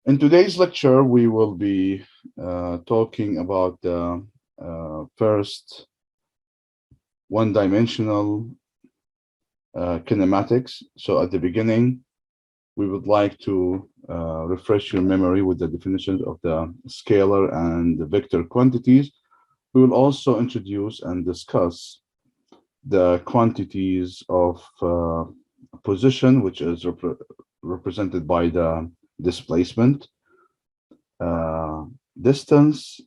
In today's lecture, we will be talking about the first one-dimensional kinematics. So at the beginning, we would like to refresh your memory with the definitions of the scalar and the vector quantities. We will also introduce and discuss the quantities of position, which is represented by the displacement, distance,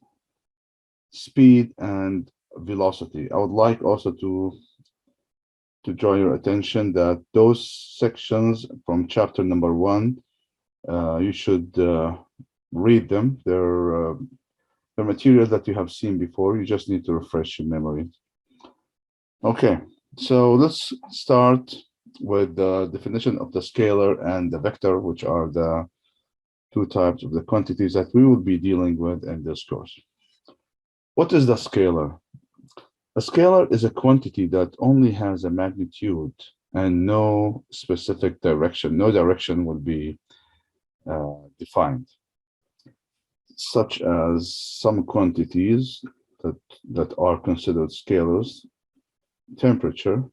speed, and velocity. I would like also to draw your attention that those sections from chapter number 1, you should read them. They're material that you have seen before. You just need to refresh your memory. Okay, so let's start with the definition of the scalar and the vector, which are the two types of the quantities that we will be dealing with in this course. What is the scalar? A scalar is a quantity that only has a magnitude and no specific direction. No direction will be defined, such as some quantities that are considered scalars. Temperature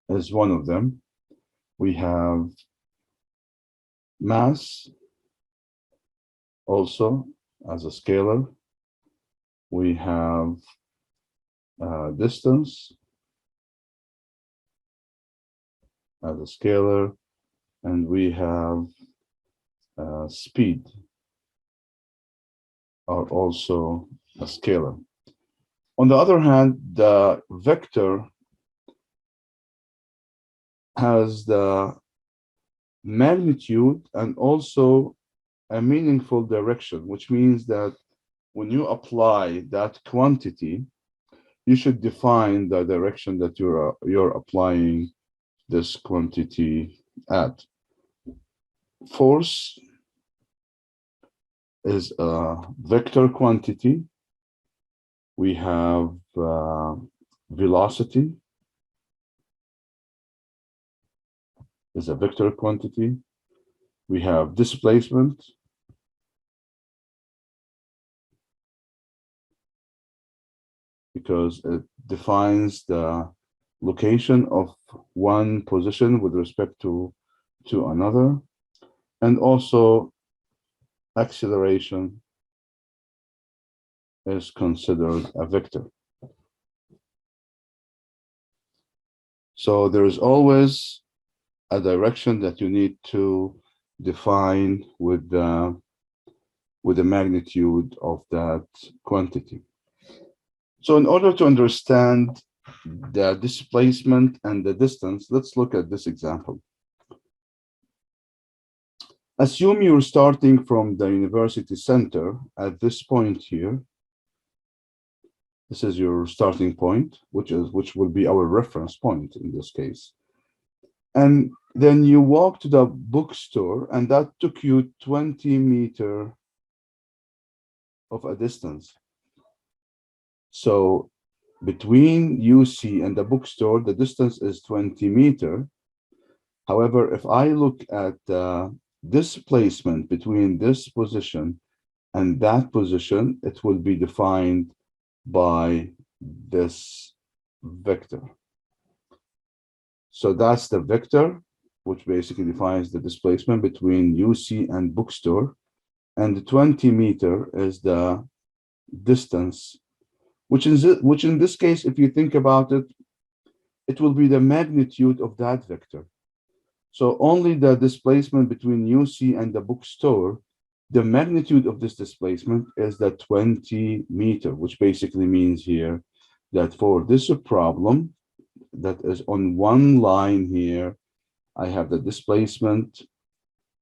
is one of them. We have mass also as a scalar. We have distance as a scalar, and we have speed are also a scalar. On the other hand, the vector has the magnitude and also a meaningful direction, which means that when you apply that quantity, you should define the direction that you're applying this quantity at. Force is a vector quantity. We have velocity is a vector quantity. We have displacement. Because it defines the location of one position with respect to another. And also acceleration is considered a vector. So there is always a direction that you need to define with the magnitude of that quantity. So in order to understand the displacement and the distance, let's look at this example. Assume you're starting from the university center at this point here. This is your starting point, which will be our reference point in this case. And then you walk to the bookstore, and that took you 20 meters of a distance. So between UC and the bookstore, the distance is 20 meters. However, if I look at the displacement between this position and that position, it will be defined by this vector. So that's the vector, which basically defines the displacement between UC and bookstore. And the 20 meters is the distance, which in this case, if you think about it, it will be the magnitude of that vector. So only the displacement between UC and the bookstore, the magnitude of this displacement is the 20 meters, which basically means here that for this problem that is on one line here, I have the displacement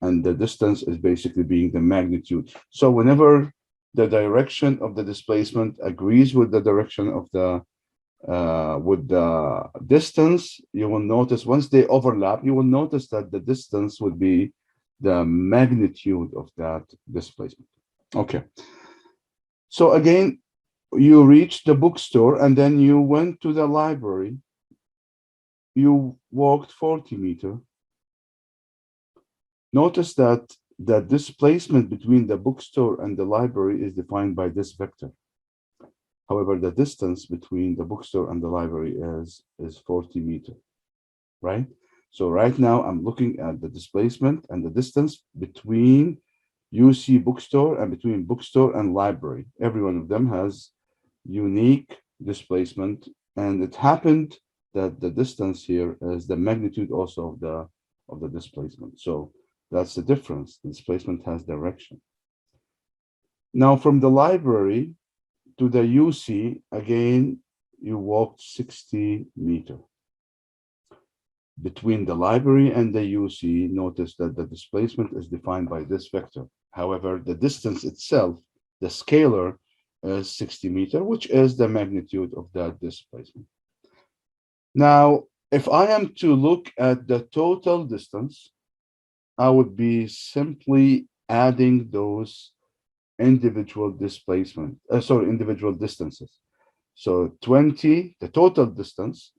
and the distance is basically being the magnitude. So whenever the direction of the displacement agrees with the direction of the distance, you will notice once they overlap, you will notice that the distance would be the magnitude of that displacement. Okay. So again, you reached the bookstore and then you went to the library. You walked 40 meters. Notice that the displacement between the bookstore and the library is defined by this vector. However, the distance between the bookstore and the library is 40 meters, right? So right now I'm looking at the displacement and the distance between UC bookstore and between bookstore and library. Every one of them has unique displacement, and it happened that the distance here is the magnitude also of the displacement. So that's the difference. The displacement has direction. Now from the library to the UC, again, you walked 60 meters. Between the library and the UC, notice that the displacement is defined by this vector. However, the distance itself, the scalar, is 60 meters, which is the magnitude of that displacement. Now, if I am to look at the total distance, I would be simply adding those individual individual distances. So 20, the total distance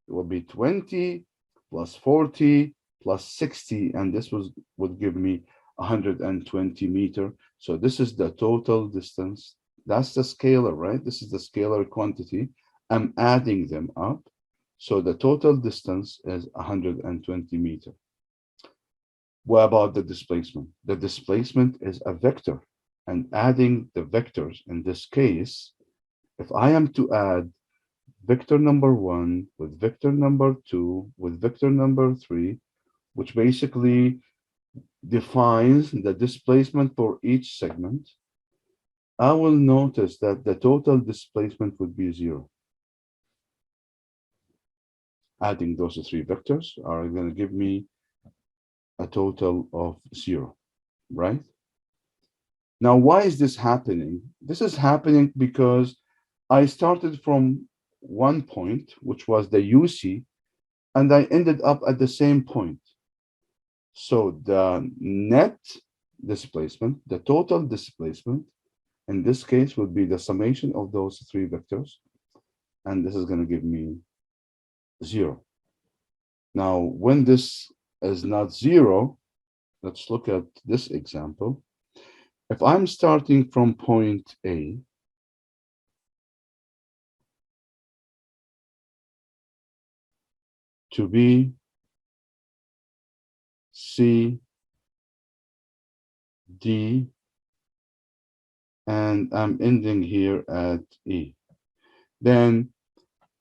will be 20 plus 40 plus 60, and this would give me 120 meters. So this is the total distance. That's the scalar, right? This is the scalar quantity. I'm adding them up. So the total distance is 120 meters. What about the displacement? The displacement is a vector, and adding the vectors in this case, if I am to add vector number 1 with vector number 2 with vector number 3, which basically defines the displacement for each segment, I will notice that the total displacement would be 0. Adding those 3 vectors are going to give me a total of 0, right? Now, why is this happening? This is happening because I started from one point, which was the UC, and I ended up at the same point. So the net displacement, the total displacement, in this case would be the summation of those 3 vectors, and this is going to give me 0. Now, when this is not 0, let's look at this example. If I'm starting from point A, to B, C, D, and I'm ending here at E, then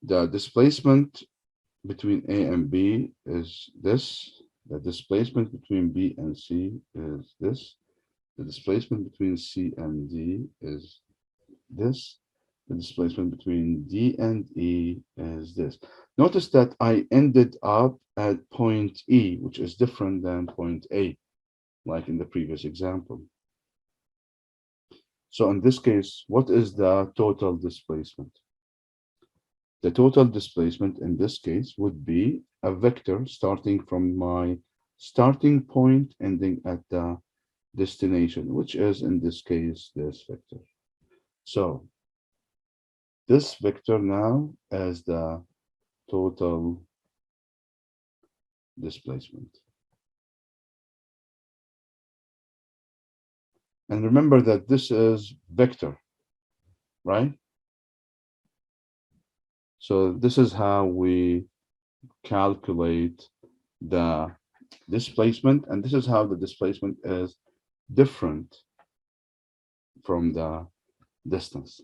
the displacement between A and B is this. The displacement between B and C is this. The displacement between C and D is this. The displacement between D and E is this. Notice that I ended up at point E, which is different than point A, like in the previous example. So in this case, what is the total displacement? The total displacement in this case would be a vector starting from my starting point, ending at the destination, which is in this case, this vector. So this vector now is the total displacement. And remember that this is vector, right? So this is how we calculate the displacement, and this is how the displacement is different from the distance.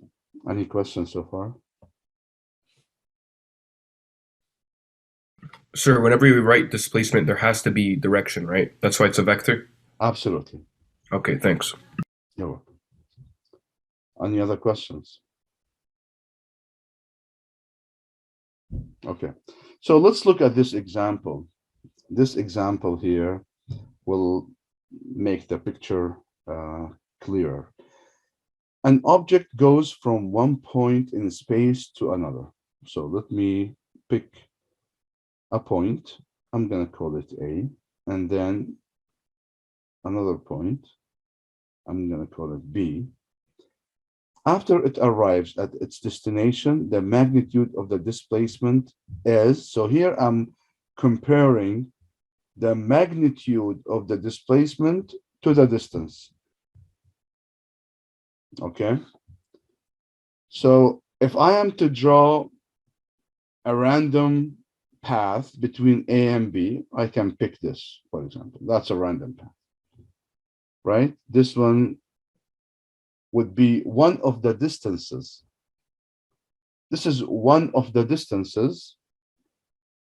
Any questions so far? Sir, whenever we write displacement, there has to be direction, right? That's why it's a vector? Absolutely. Okay, thanks. You're welcome. Any other questions? Okay, so let's look at this example. This example here will make the picture clearer. An object goes from one point in space to another. So let me pick a point. I'm going to call it A, and then another point. I'm going to call it B. After it arrives at its destination, the magnitude of the displacement is, so here I'm comparing the magnitude of the displacement to the distance. Okay. So if I am to draw a random path between A and B, I can pick this, for example. That's a random path, right? This one would be one of the distances. This is one of the distances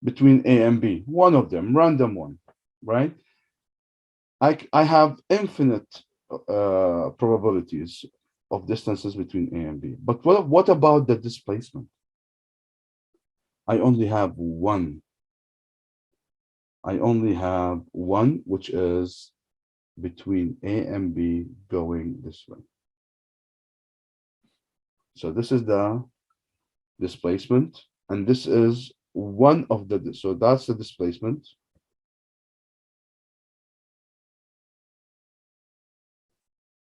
between A and B, one of them, random one, right? I have infinite probabilities of distances between A and B. But what about the displacement? I only have one. I only have one, which is between A and B going this way. So this is the displacement, and this is one of the, so that's the displacement.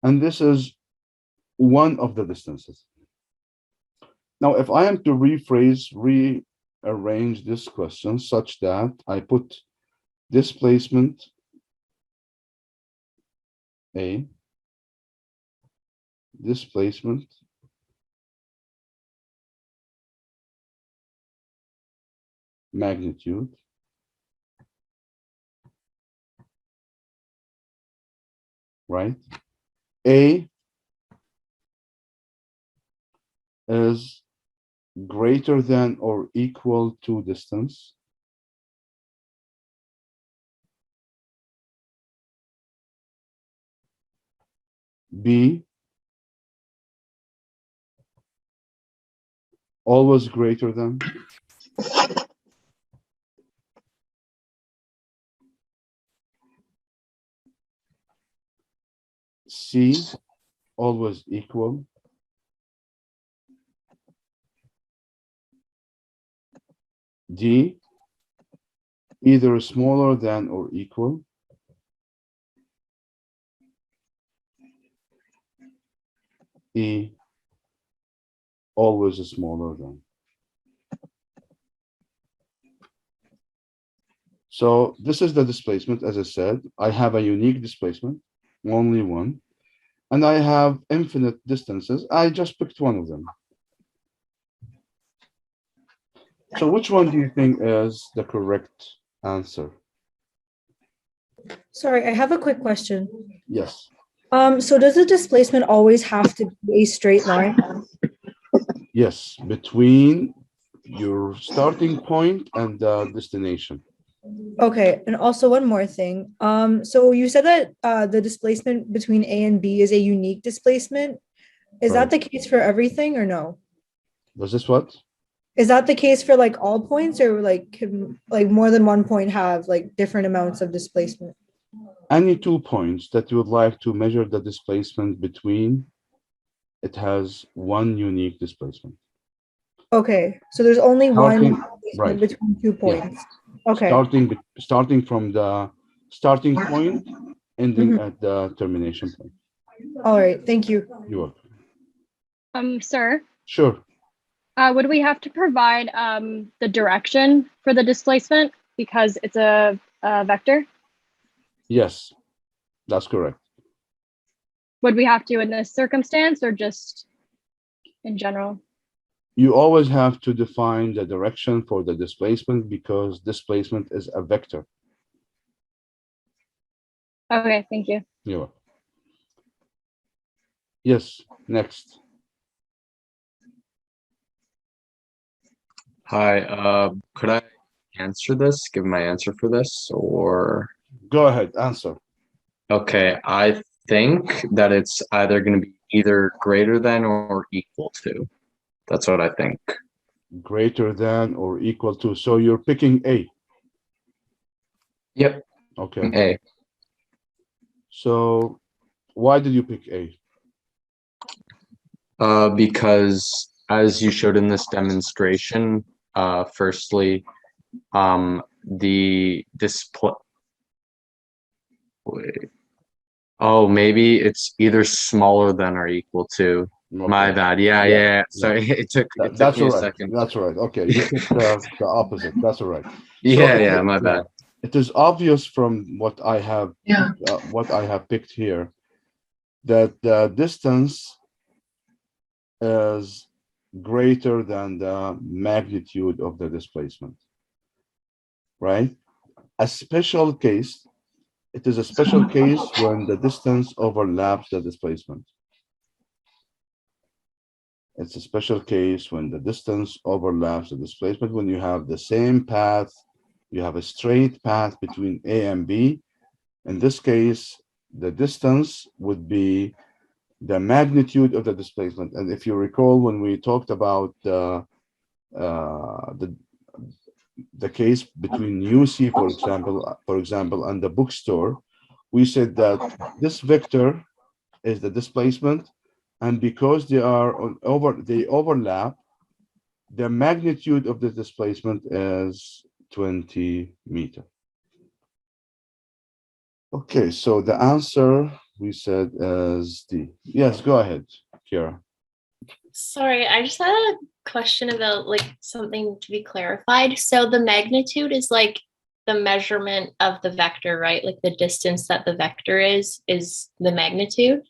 And this is one of the distances. Now, if I am to rearrange this question such that I put displacement A, displacement magnitude, right? A is greater than or equal to distance. B always greater than. C always equal. D either smaller than or equal. E always smaller than. So this is the displacement. As I said, I have a unique displacement, only one, and I have infinite distances. I just picked one of them. So which one do you think is the correct answer? Sorry, I have a quick question. Yes. So does the displacement always have to be a straight line? Yes, between your starting point and the destination. Okay, and also one more thing. So you said that the displacement between A and B is a unique displacement. Is that the case for everything or no? Was this what? Is that the case for like all points, or like can like more than one point have like different amounts of displacement? Any 2 points that you would like to measure the displacement between, it has one unique displacement. Okay, so there's only one displacement right. between 2 points. Okay. Starting from the starting point, ending at the termination point. All right, thank you. You're welcome. Sir, Sure. would we have to provide the direction for the displacement because it's a vector? Yes, that's correct. Would we have to in this circumstance or just in general? You always have to define the direction for the displacement because displacement is a vector. Okay, thank you. You're welcome. Yes, next. Hi, could I answer this, give my answer for this, or? Go ahead, answer. Okay, I think that it's either going to be either greater than or equal to. That's what I think. Greater than or equal to. So you're picking A. Yep. Okay. A. So why did you pick A? Because as you showed in this demonstration, firstly, the display. Oh, maybe it's either smaller than or equal to. Okay. My bad. Yeah. Sorry, it took me a second. That's right. Okay, you picked the opposite. That's all right. Yeah, my bad. it is obvious from what I have Yeah. picked here that the distance is greater than the magnitude of the displacement, right? A special case, it is a special case when the distance overlaps the displacement. It's a special case when the distance overlaps the displacement, when you have the same path, you have a straight path between A and B. In this case, the distance would be the magnitude of the displacement. And if you recall, when we talked about the case between UC, for example, and the bookstore, we said that this vector is the displacement, and because they are they overlap, the magnitude of the displacement is 20 meters. Okay, so the answer we said is D. Yes, go ahead, Kira. Sorry, I just had a question about like something to be clarified. So the magnitude is like the measurement of the vector, right? Like the distance that the vector is the magnitude.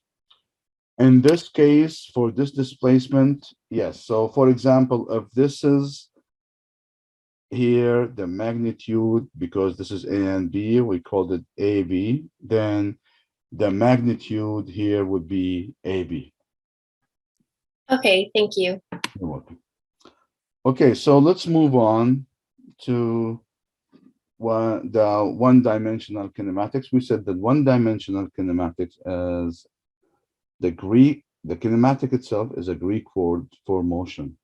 In this case, for this displacement, yes. So for example, if this is here, the magnitude, because this is A and B, we called it AB, then the magnitude here would be AB. Okay, thank you. You're welcome. Okay, so let's move on to the one-dimensional kinematics. We said that one-dimensional kinematics is the kinematic itself is a Greek word for motion.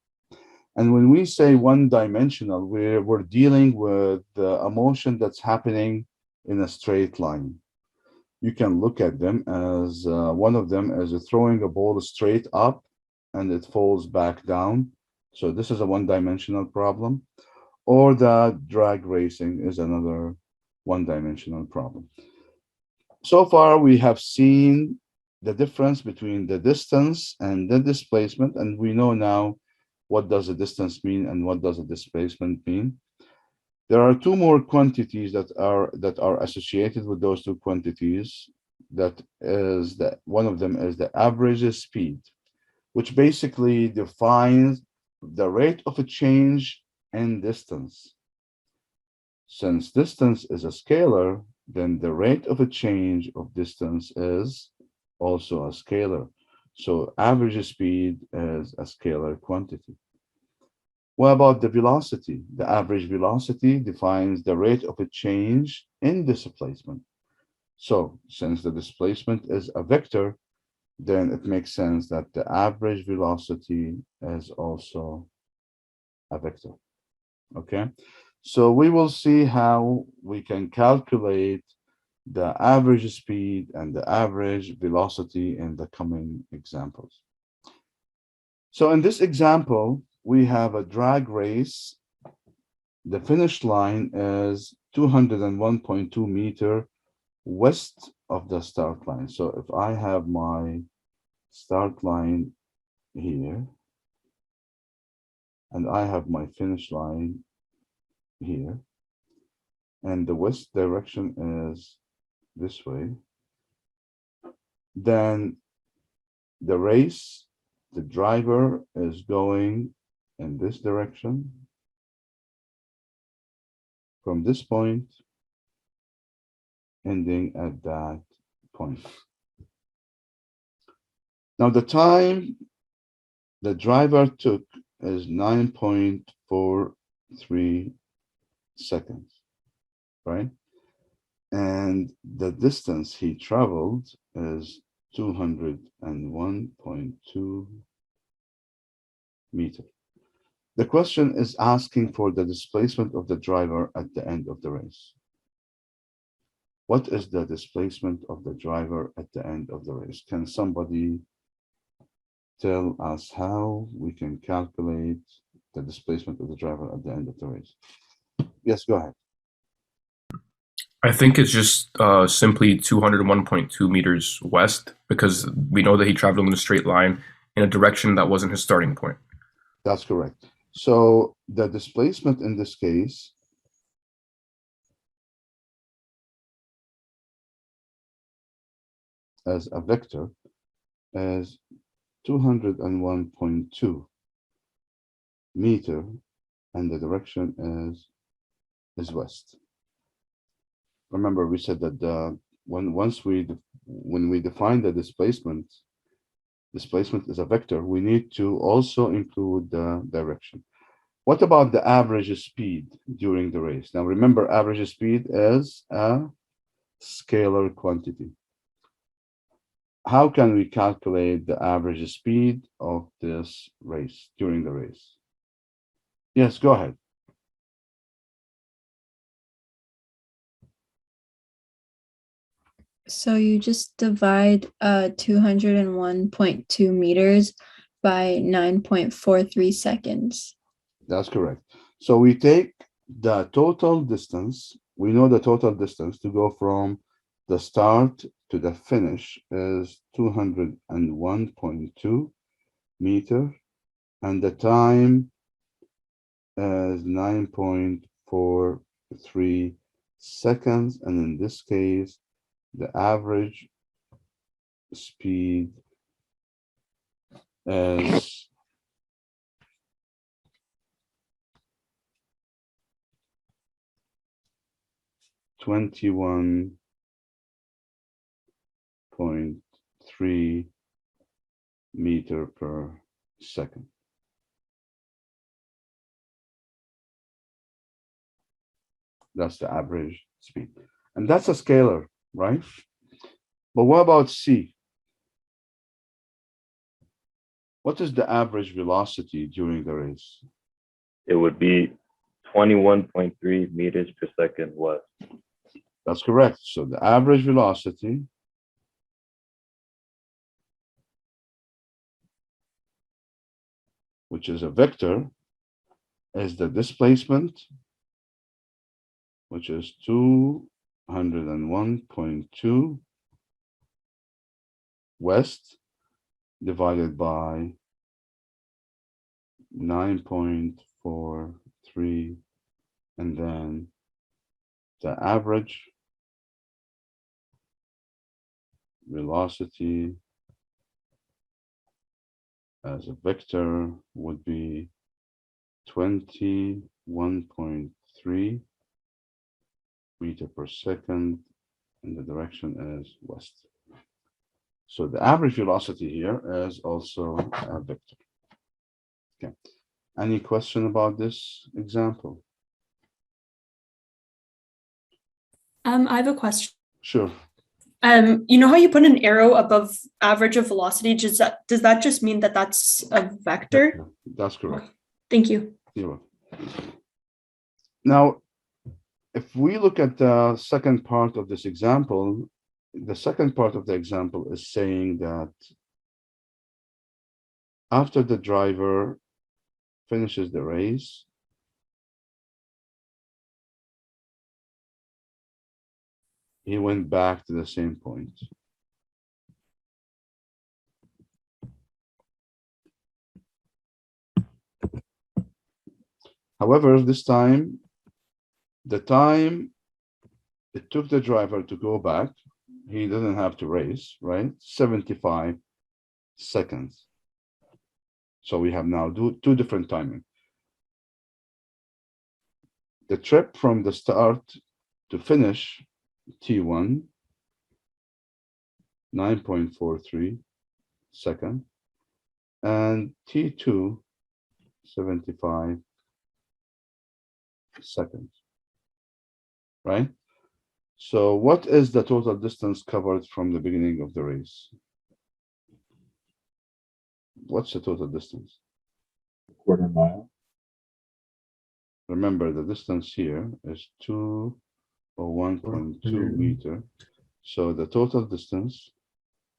And when we say one-dimensional, we're dealing with a motion that's happening in a straight line. You can look at them as one of them as throwing a ball straight up and it falls back down. So this is a one-dimensional problem. Or the drag racing is another one-dimensional problem. So far, we have seen the difference between the distance and the displacement, and we know now what does the distance mean and what does the displacement mean. There are two more quantities that are associated with those two quantities. That is one of them is the average speed, which basically defines the rate of a change in distance. Since distance is a scalar, then the rate of a change of distance is also a scalar. So average speed is a scalar quantity. What about the velocity? The average velocity defines the rate of a change in displacement. So since the displacement is a vector, then it makes sense that the average velocity is also a vector. Okay, so we will see how we can calculate the average speed and the average velocity in the coming examples. So in this example, we have a drag race. The finish line is 201.2 meters west of the start line. So if I have my start line here, and I have my finish line here, and the west direction is this way, then the race, the driver is going in this direction from this point, ending at that point. Now the time the driver took is 9.43 seconds, right? And the distance he traveled is 201.2 meters. The question is asking for the displacement of the driver at the end of the race. What is the displacement of the driver at the end of the race? Can somebody tell us how we can calculate the displacement of the driver at the end of the race? Yes, go ahead. I think it's just simply 201.2 meters west, because we know that he traveled in a straight line in a direction that wasn't his starting point. That's correct. So the displacement in this case as a vector as 201.2 meter, and the direction is west. Remember, we said that when we define the displacement is a vector, we need to also include the direction. What about the average speed during the race? Now remember, average speed is a scalar quantity. How can we calculate the average speed of this race during the race? Yes, go ahead. So you just divide 201.2 meters by 9.43 seconds. That's correct. So we take the total distance. We know the total distance to go from the start to the finish is 201.2 meter, and the time is 9.43 seconds. And in this case, the average speed is 21.3 meter per second. That's the average speed. And that's a scalar, right? But what about C? What is the average velocity during the race? It would be 21.3 meters per second west. That's correct. So the average velocity which is a vector, is the displacement, which is 201.2 west divided by 9.43, and then the average velocity as a vector would be 21.3 meter per second, and the direction is west. So the average velocity here is also a vector. Okay. Any question about this example? I have a question. Sure. You know how you put an arrow above average of velocity? Does that just mean that that's a vector? That's correct. Thank you. You're welcome. Now, if we look at the second part of this example, the second part of the example is saying that after the driver finishes the race, he went back to the same point. However, this time, the time it took the driver to go back, he doesn't have to race, right? 75 seconds. So we have now two different timing. The trip from the start to finish, T1, 9.43 seconds, and T2, 75 seconds, right? So what is the total distance covered from the beginning of the race? What's the total distance? Quarter mile. Remember, the distance here is 201.2 meter. So the total distance,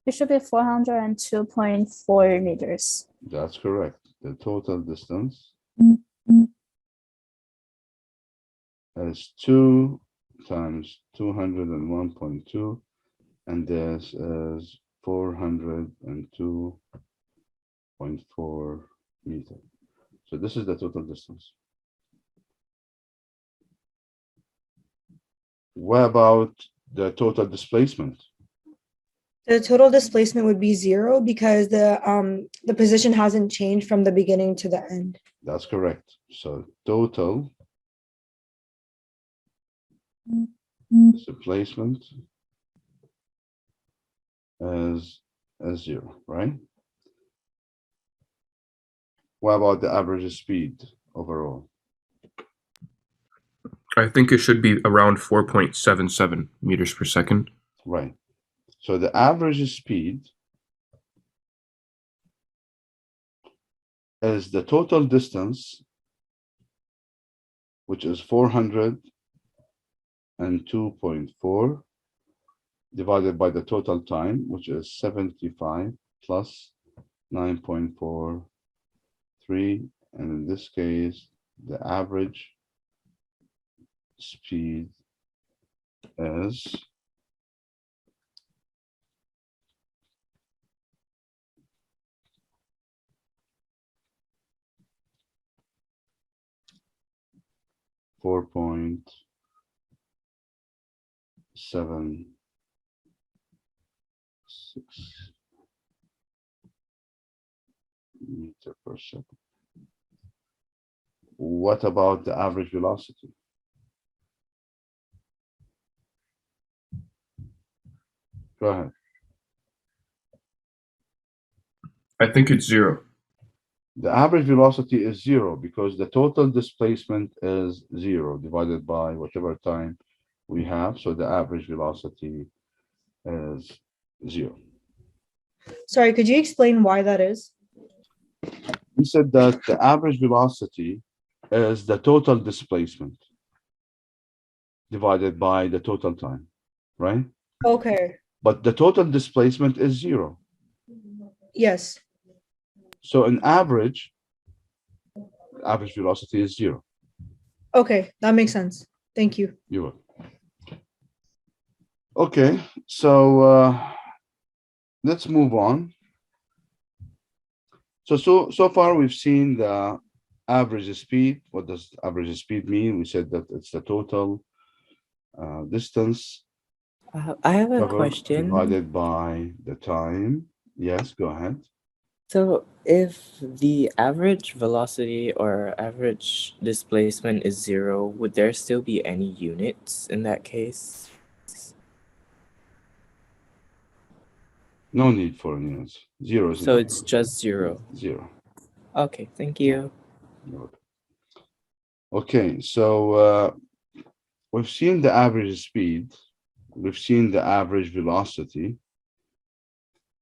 it should be 402.4 meters. that's correct. The total distance is 2 times 201.2, and this is 402.4 meters. So this is the total distance. What about the total displacement? The total displacement would be 0 because the position hasn't changed from the beginning to the end. That's correct. So total displacement as 0, right? What about the average speed overall? I think it should be around 4.77 meters per second. Right. So the average speed is the total distance, which is 402.4 divided by the total time, which is 75 plus 9.43. And in this case, the average speed is 4.76 meter per second. What about the average velocity? Go ahead. I think it's 0. The average velocity is 0 because the total displacement is 0 divided by whatever time we have. So the average velocity is 0. Sorry, could you explain why that is? We said that the average velocity is the total displacement divided by the total time, right? Okay. But the total displacement is 0. Yes. So an average velocity is 0. Okay, that makes sense. Thank you. You will. Okay, so let's move on. So far we've seen the average speed. What does average speed mean? We said that it's the total distance I have a covered question. divided by the time. Yes, go ahead. So if the average velocity or average displacement is 0, would there still be any units in that case? No need for units. 0 is So enough. it's just 0. 0. Okay, thank you. Okay, so we've seen the average speed. We've seen the average velocity.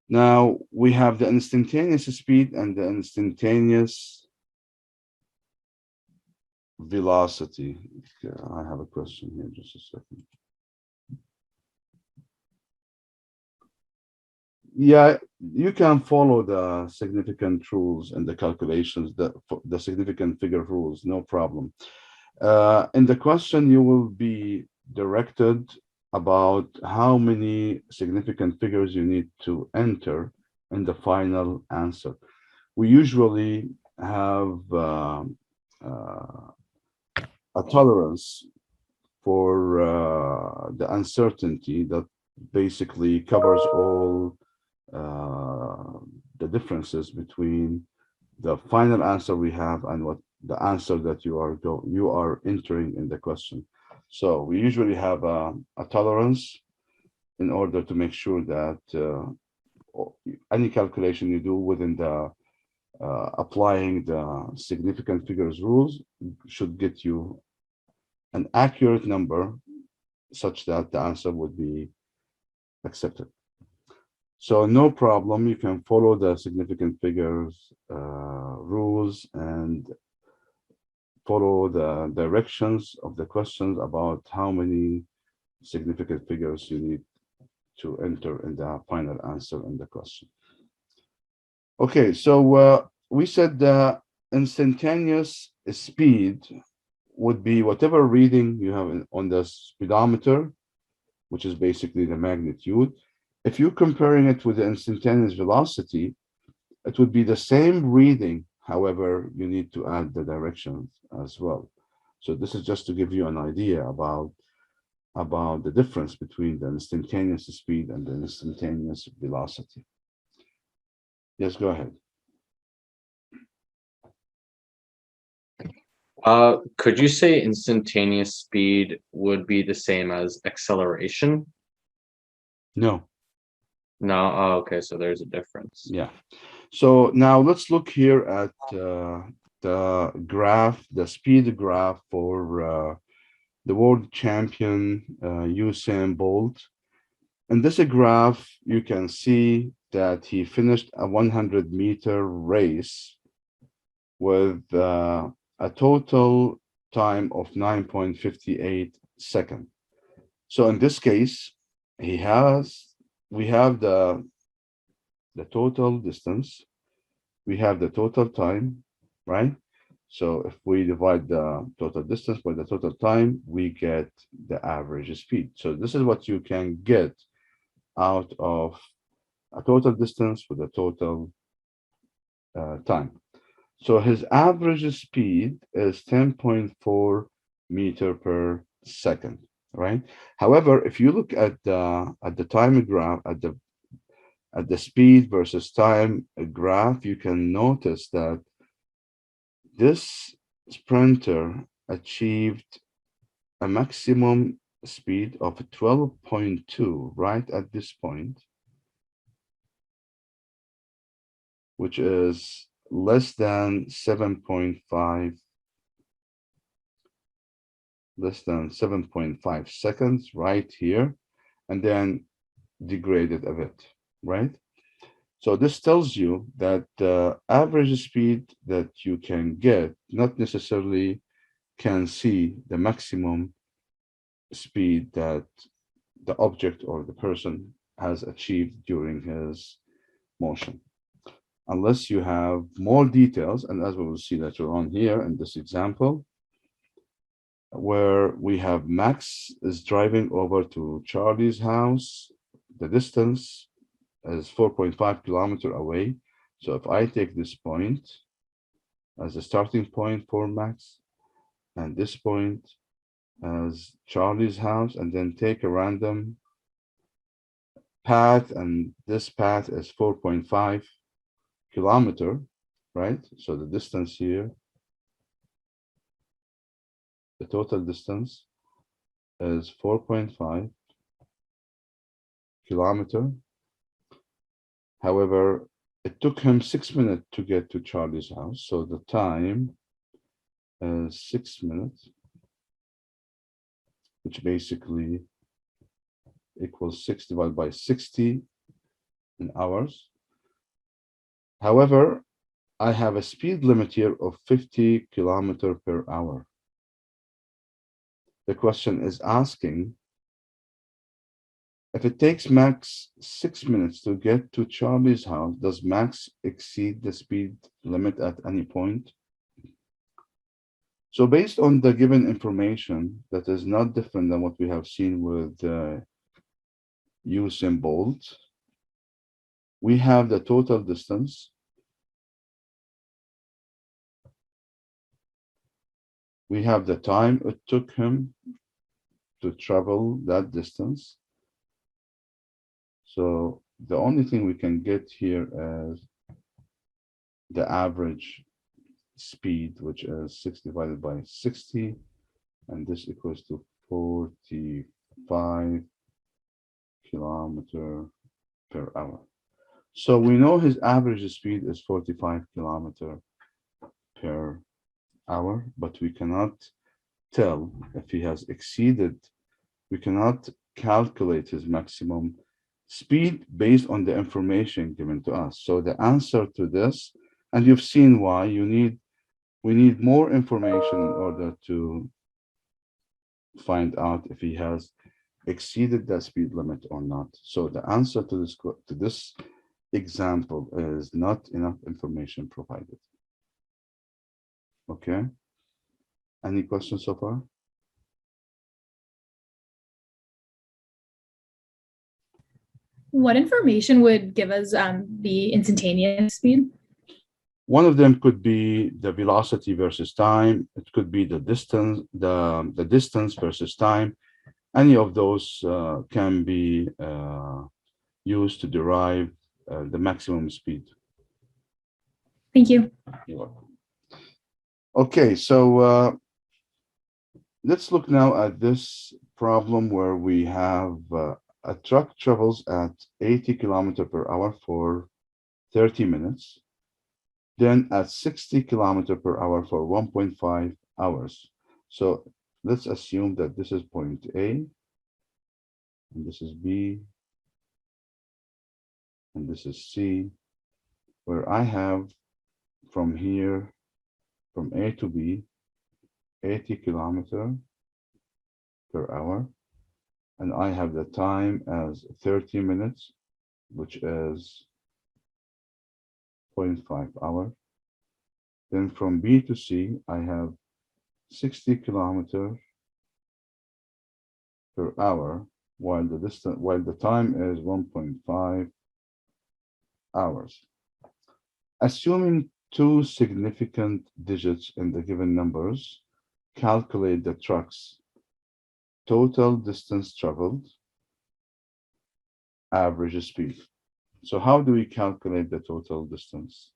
Now we have the instantaneous speed and the instantaneous velocity. Okay, I have a question here, just a second. Yeah, you can follow the significant rules and the calculations, the significant figure rules, no problem. In the question, you will be directed about how many significant figures you need to enter in the final answer. We usually have a tolerance for the uncertainty that basically covers all the differences between the final answer we have and what the answer that you are entering in the question. So we usually have a tolerance in order to make sure that any calculation you do within the applying the significant figures rules should get you an accurate number such that the answer would be accepted. So no problem, you can follow the significant figures rules and follow the directions of the questions about how many significant figures you need to enter in the final answer in the question. Okay, so we said the instantaneous speed would be whatever reading you have on the speedometer, which is basically the magnitude. If you're comparing it with the instantaneous velocity, it would be the same reading. However, you need to add the directions as well. So this is just to give you an idea about about the difference between the instantaneous speed and the instantaneous velocity. Yes, go ahead. Could you say instantaneous speed would be the same as acceleration? No. No. Oh, okay, so there's a difference. Yeah. So now let's look here at the graph, the speed graph for the world champion Usain Bolt. In this graph, you can see that he finished a 100-meter race with a total time of 9.58 seconds. So in this case, we have the total distance, we have the total time, right? So if we divide the total distance by the total time, we get the average speed. So this is what you can get out of a total distance with a total time. So his average speed is 10.4 meter per second, right? However, if you look at the time graph, at the speed versus time graph, you can notice that this sprinter achieved a maximum speed of 12.2 right at this point, which is less than 7.5 seconds right here, and then degraded a bit, right? So this tells you that the average speed that you can get not necessarily can see the maximum speed that the object or the person has achieved during his motion, unless you have more details. And as we will see later on here in this example, where we have Max is driving over to Charlie's house, the distance is 4.5 kilometers away. So if I take this point as a starting point for Max, and this point as Charlie's house, and then take a random path, and this path is 4.5 kilometers, right? So the distance here, the total distance is 4.5 kilometers. However, it took him 6 minutes to get to Charlie's house. So the time is 6 minutes, which basically equals 6 divided by 60 in hours. However, I have a speed limit here of 50 kilometers per hour. The question is asking, if it takes Max 6 minutes to get to Charlie's house, does Max exceed the speed limit at any point? So based on the given information that is not different than what we have seen with Usain Bolt, we have the total distance, we have the time it took him to travel that distance. So the only thing we can get here is the average speed, which is 6 divided by 60, and this equals to 45 kilometers per hour. So we know his average speed is 45 kilometers per hour, but we cannot tell if he has exceeded. We cannot calculate his maximum speed based on the information given to us. So the answer to this, and you've seen why we need more information in order to find out if he has exceeded that speed limit or not. So the answer to this example is not enough information provided. Okay. Any questions so far? What information would give us the instantaneous speed? One of them could be the velocity versus time. It could be the distance, the distance versus time. Any of those can be used to derive the maximum speed. Thank you. You're welcome. Okay, so let's look now at this problem where we have a truck travels at 80 kilometers per hour for 30 minutes, then at 60 kilometers per hour for 1.5 hours. So let's assume that this is point A, and this is B, and this is C, where I have from here, from A to B, 80 kilometers per hour, and I have the time as 30 minutes, which is 0.5 hour. Then from B to C, I have 60 kilometers per hour, while the time is 1.5 hours. Assuming two significant digits in the given numbers, calculate the truck's total distance traveled, average speed. So how do we calculate the total distance?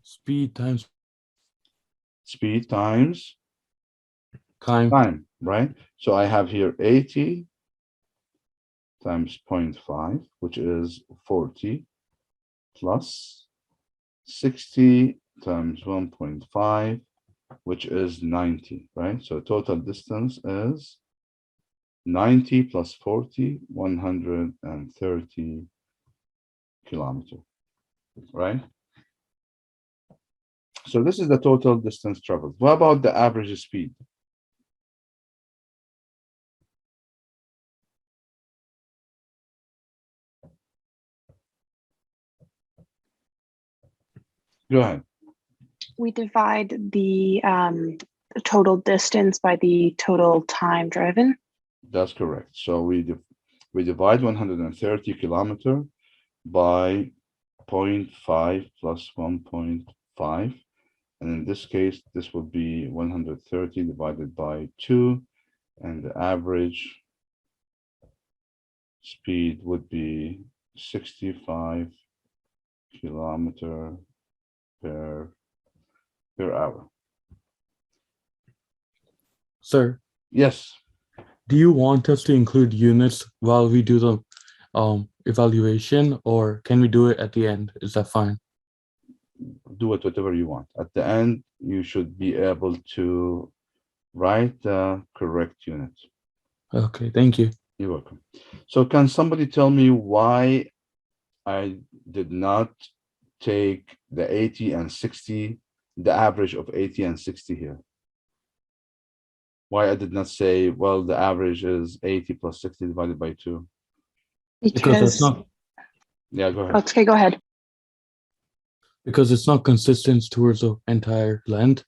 Speed times time, right? So I have here 80 times 0.5, which is 40, plus 60 times 1.5, which is 90, right? So total distance is 90 plus 40, 130 kilometers, right? So this is the total distance traveled. What about the average speed? Go ahead. We divide the total distance by the total time driven. That's correct. So we divide 130 kilometers by 0.5 plus 1.5. And in this case, this would be 130 divided by 2. And the average speed would be 65 kilometers per hour. Sir. Yes. Do you want us to include units while we do the evaluation, or can we do it at the end? Is that fine? Do it whatever you want. At the end, you should be able to write the correct unit. Okay, thank you. You're welcome. So can somebody tell me why I did not take the 80 and 60, the average of 80 and 60 here? Why I did not say, well, the average is 80 plus 60 divided by 2? Because that's not. Yeah, go ahead. Okay, go ahead. Because it's not consistent towards the entire length.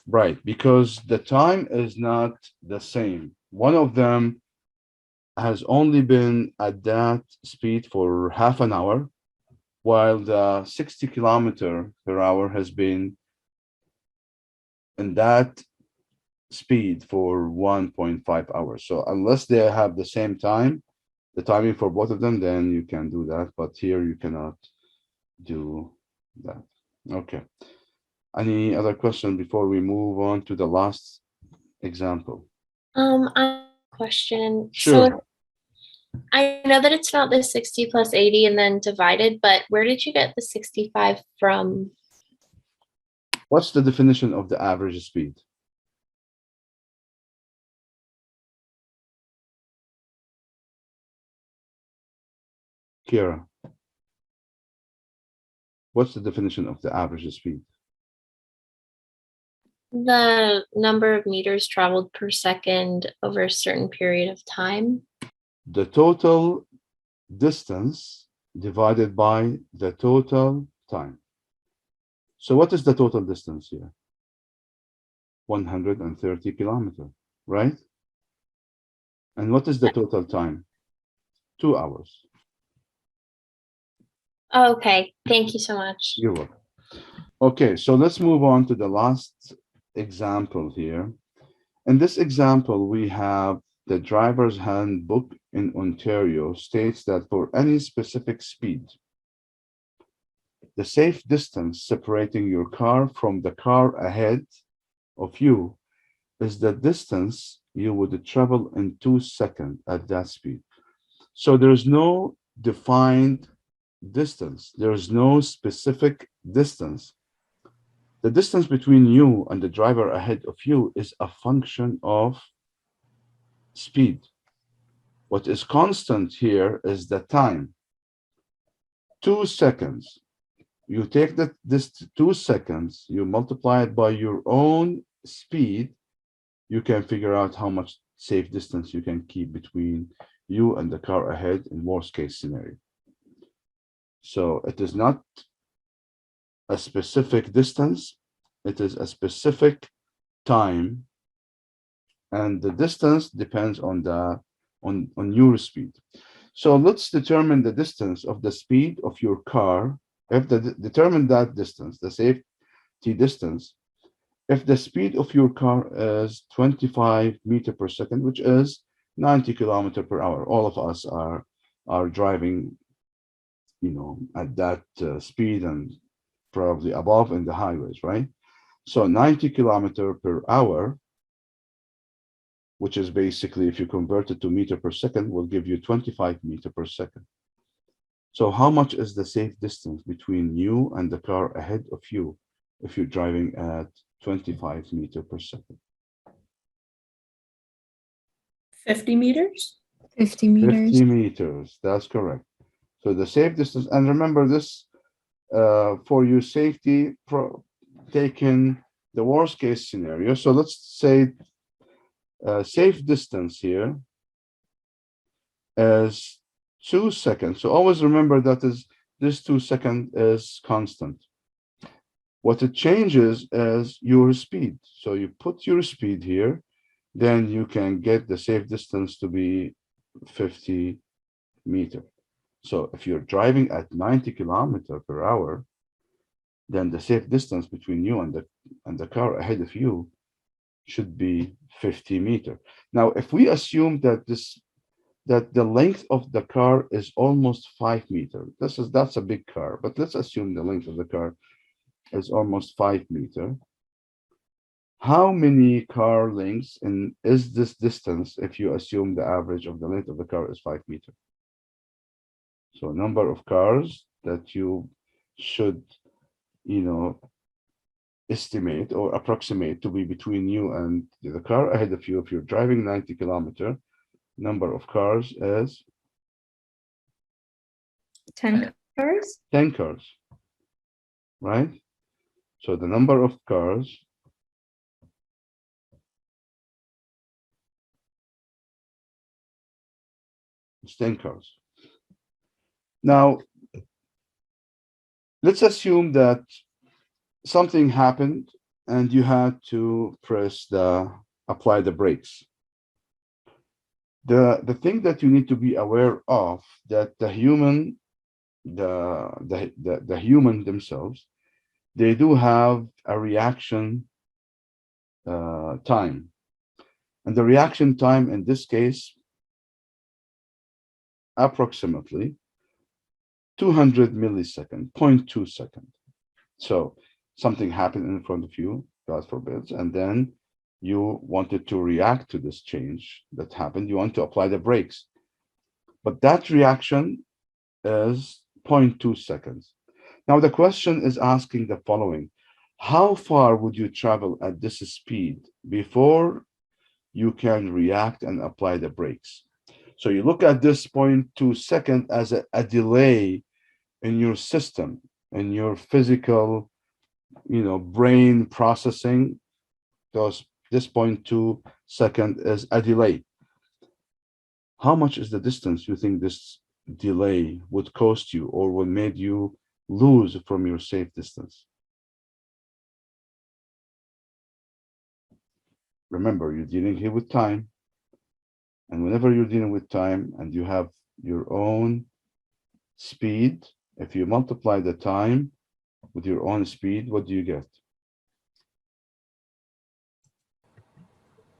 Right, because the time is not the same. One of them has only been at that speed for half an hour, while the 60 kilometers per hour has been in that speed for 1.5 hours. So unless they have the same time, the timing for both of them, then you can do that. But here you cannot do that. Okay. Any other question before we move on to the last example? I have a question. Sure. So I know that it's not the 60 plus 80 and then divided, but where did you get the 65 from? What's the definition of the average speed? Kira, what's the definition of the average speed? The number of meters traveled per second over a certain period of time. The total distance divided by the total time. So what is the total distance here? 130 kilometers, right? And what is the total time? 2 hours. Okay, thank you so much. You're welcome. Okay, so let's move on to the last example here. In this example, we have the driver's handbook in Ontario states that for any specific speed, the safe distance separating your car from the car ahead of you is the distance you would travel in 2 seconds at that speed. So there's no defined distance. There's no specific distance. The distance between you and the driver ahead of you is a function of speed. What is constant here is the time. 2 seconds. You take this 2 seconds, you multiply it by your own speed, you can figure out how much safe distance you can keep between you and the car ahead in worst case scenario. So it is not a specific distance, it is a specific time, and the distance depends on the on your speed. So let's determine the distance of the speed of your car. If determine that distance, the safety distance, if the speed of your car is 25 meters per second, which is 90 kilometers per hour. All of us are driving, you know, at that speed and probably above in the highways, right? So 90 kilometers per hour, which is basically, if you convert it to meter per second, will give you 25 meters per second. So how much is the safe distance between you and the car ahead of you if you're driving at 25 meters per second? 50 meters? 50 meters. 50 meters, that's correct. So the safe distance, and remember this, for your safety, taking the worst case scenario. So let's say safe distance here is 2 seconds. So always remember that this 2 seconds is constant. What it changes is your speed. So you put your speed here, then you can get the safe distance to be 50 meters. So if you're driving at 90 kilometers per hour, then the safe distance between you and the car ahead of you should be 50 meters. Now, if we assume that the length of the car is almost 5 meters, that's a big car, but let's assume the length of the car is almost 5 meters. How many car lengths is this distance if you assume the average of the length of the car is 5 meters? So number of cars that you should, you know, estimate or approximate to be between you and the car ahead of you. If you're driving 90 kilometers, number of cars is 10 cars. 10 cars, right? So the number of cars is 10 cars. Now, let's assume that something happened and you had to apply the brakes. The thing that you need to be aware of, that the human themselves, they do have a reaction time, and the reaction time in this case approximately 200 milliseconds, 0.2 seconds. So something happened in front of you, God forbid, and then you wanted to react to this change that happened. You want to apply the brakes, but that reaction is 0.2 seconds. Now the question is asking the following: how far would you travel at this speed before you can react and apply the brakes? So you look at this 0.2 second as a delay in your system, in your physical, you know, brain processing. This 0.2 second is a delay. How much is the distance you think this delay would cost you or would make you lose from your safe distance? Remember, you're dealing here with time, and whenever you're dealing with time and you have your own speed, if you multiply the time with your own speed, what do you get?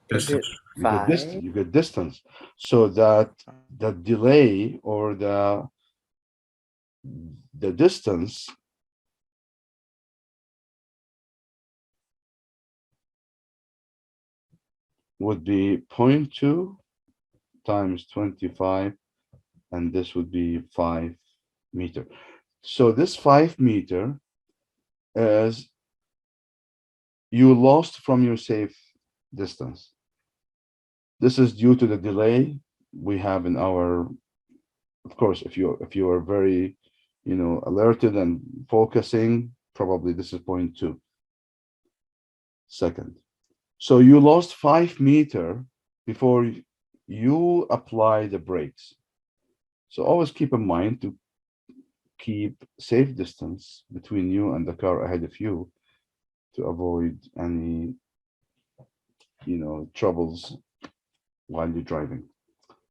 Distance. You get distance. So that the delay or the distance would be 0.2 times 25, and this would be 5 meter. So this 5 meter is you lost from your safe distance. This is due to the delay we have in our, of course, if you are very, alerted and focusing, probably this is 0.2 second. So you lost 5 meter before you apply the brakes. So always keep in mind to keep safe distance between you and the car ahead of you to avoid any, troubles while you're driving.